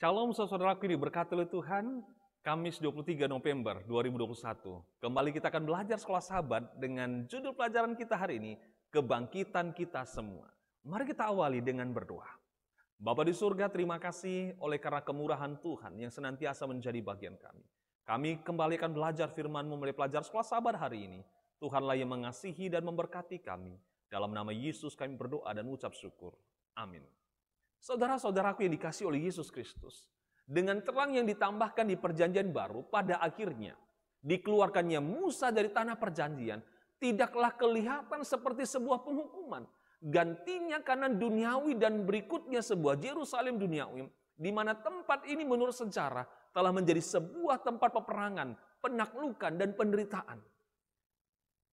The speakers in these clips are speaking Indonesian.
Shalom saudaraku yang diberkati oleh Tuhan, Kamis 23 November 2021. Kembali kita akan belajar sekolah sahabat dengan judul pelajaran kita hari ini, Kebangkitan Kita Semua. Mari kita awali dengan berdoa. Bapa di surga, terima kasih oleh karena kemurahan Tuhan yang senantiasa menjadi bagian kami. Kami kembali akan belajar firman-Mu melalui pelajar sekolah sahabat hari ini. Tuhanlah yang mengasihi dan memberkati kami. Dalam nama Yesus kami berdoa dan ucap syukur. Amin. Saudara-saudaraku yang dikasihi oleh Yesus Kristus, dengan terang yang ditambahkan di perjanjian baru, pada akhirnya dikeluarkannya Musa dari tanah perjanjian, tidaklah kelihatan seperti sebuah penghukuman. Gantinya kanan duniawi dan berikutnya sebuah Yerusalem duniawi, di mana tempat ini menurut sejarah telah menjadi sebuah tempat peperangan, penaklukan, dan penderitaan.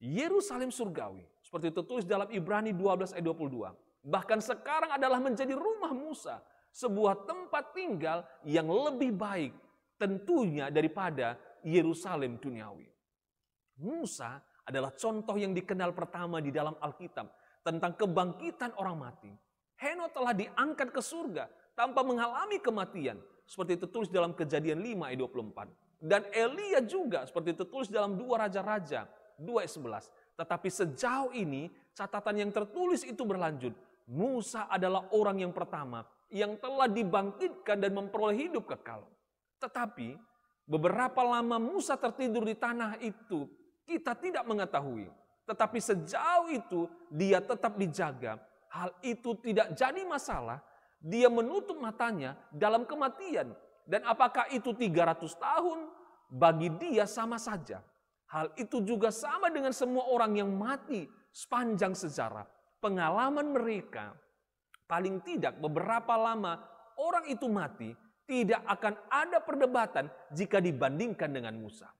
Yerusalem surgawi, seperti tertulis dalam Ibrani 12 ayat 22. Bahkan sekarang adalah menjadi rumah Musa, sebuah tempat tinggal yang lebih baik tentunya daripada Yerusalem duniawi. Musa adalah contoh yang dikenal pertama di dalam Alkitab tentang kebangkitan orang mati. Henokh telah diangkat ke surga tanpa mengalami kematian, seperti tertulis dalam Kejadian 5 ayat 24. Dan Elia juga seperti tertulis dalam 2 Raja-Raja 2 ayat 11. Tetapi sejauh ini catatan yang tertulis itu berlanjut. Musa adalah orang yang pertama yang telah dibangkitkan dan memperoleh hidup kekal. Tetapi beberapa lama Musa tertidur di tanah itu kita tidak mengetahui. Tetapi sejauh itu dia tetap dijaga. Hal itu tidak jadi masalah. Dia menutup matanya dalam kematian. Dan apakah itu 300 tahun? Bagi dia sama saja. Hal itu juga sama dengan semua orang yang mati sepanjang sejarah. Pengalaman mereka, paling tidak beberapa lama orang itu mati, tidak akan ada perdebatan jika dibandingkan dengan Musa.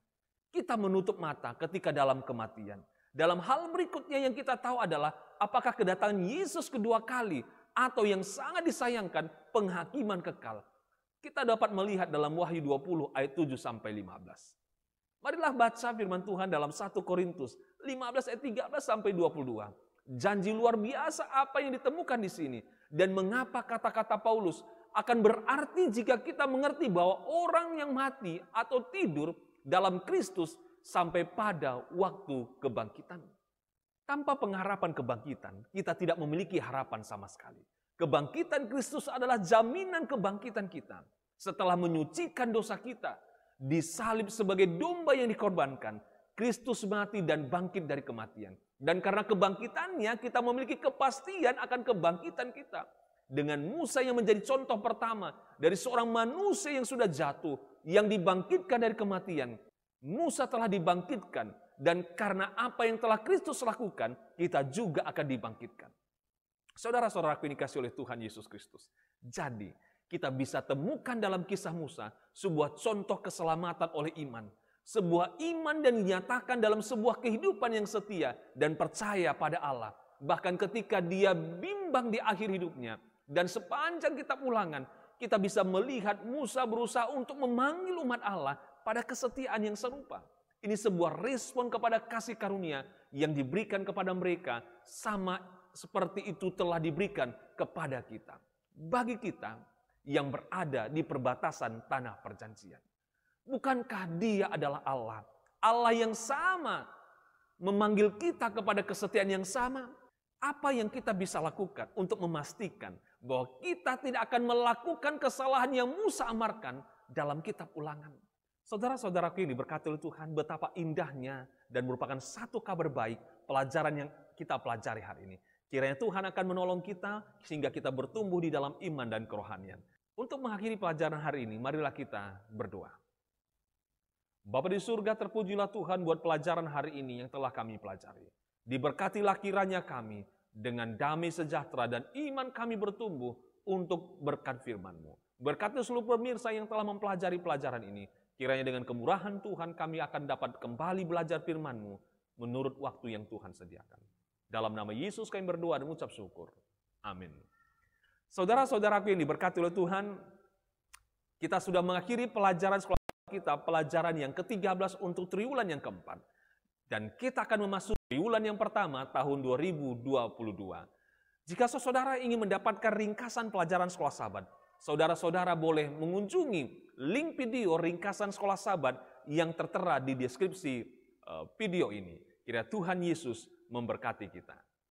Kita menutup mata ketika dalam kematian. Dalam hal berikutnya yang kita tahu adalah apakah kedatangan Yesus kedua kali atau yang sangat disayangkan penghakiman kekal. Kita dapat melihat dalam Wahyu 20 ayat 7-15. Marilah baca firman Tuhan dalam 1 Korintus 15 ayat 13-22. Janji luar biasa apa yang ditemukan di sini. Dan mengapa kata-kata Paulus akan berarti jika kita mengerti bahwa orang yang mati atau tidur dalam Kristus sampai pada waktu kebangkitan. Tanpa pengharapan kebangkitan, kita tidak memiliki harapan sama sekali. Kebangkitan Kristus adalah jaminan kebangkitan kita. Setelah menyucikan dosa kita, disalib sebagai domba yang dikorbankan, Kristus mati dan bangkit dari kematian. Dan karena kebangkitannya, kita memiliki kepastian akan kebangkitan kita. Dengan Musa yang menjadi contoh pertama dari seorang manusia yang sudah jatuh, yang dibangkitkan dari kematian. Musa telah dibangkitkan, dan karena apa yang telah Kristus lakukan, kita juga akan dibangkitkan. Saudara-saudaraku yang dikasihi oleh Tuhan Yesus Kristus. Jadi, kita bisa temukan dalam kisah Musa sebuah contoh keselamatan oleh iman. Sebuah iman dan dinyatakan dalam sebuah kehidupan yang setia dan percaya pada Allah. Bahkan ketika dia bimbang di akhir hidupnya. Dan sepanjang kitab Ulangan, kita bisa melihat Musa berusaha untuk memanggil umat Allah pada kesetiaan yang serupa. Ini sebuah respon kepada kasih karunia yang diberikan kepada mereka. Sama seperti itu telah diberikan kepada kita. Bagi kita yang berada di perbatasan tanah perjanjian. Bukankah dia adalah Allah? Allah yang sama memanggil kita kepada kesetiaan yang sama. Apa yang kita bisa lakukan untuk memastikan bahwa kita tidak akan melakukan kesalahan yang Musa amarkan dalam kitab Ulangan? Saudara-saudaraku yang diberkati oleh Tuhan, betapa indahnya dan merupakan satu kabar baik pelajaran yang kita pelajari hari ini. Kiranya Tuhan akan menolong kita sehingga kita bertumbuh di dalam iman dan kerohanian. Untuk mengakhiri pelajaran hari ini, marilah kita berdoa. Bapa di surga, terpujilah Tuhan buat pelajaran hari ini yang telah kami pelajari. Diberkatilah kiranya kami dengan damai sejahtera dan iman kami bertumbuh untuk berkat firman-Mu. Berkati seluruh pemirsa yang telah mempelajari pelajaran ini. Kiranya dengan kemurahan Tuhan kami akan dapat kembali belajar firman-Mu menurut waktu yang Tuhan sediakan. Dalam nama Yesus kami berdoa dan mengucap syukur. Amin. Saudara-saudaraku yang diberkati oleh Tuhan, kita sudah mengakhiri pelajaran sekolah kita, pelajaran yang ke-13 untuk triwulan yang keempat. Dan kita akan memasuki triwulan yang pertama tahun 2022. Jika saudara ingin mendapatkan ringkasan pelajaran sekolah sahabat, saudara-saudara boleh mengunjungi link video ringkasan Sekolah Sabat yang tertera di deskripsi video ini. Kiranya Tuhan Yesus memberkati kita.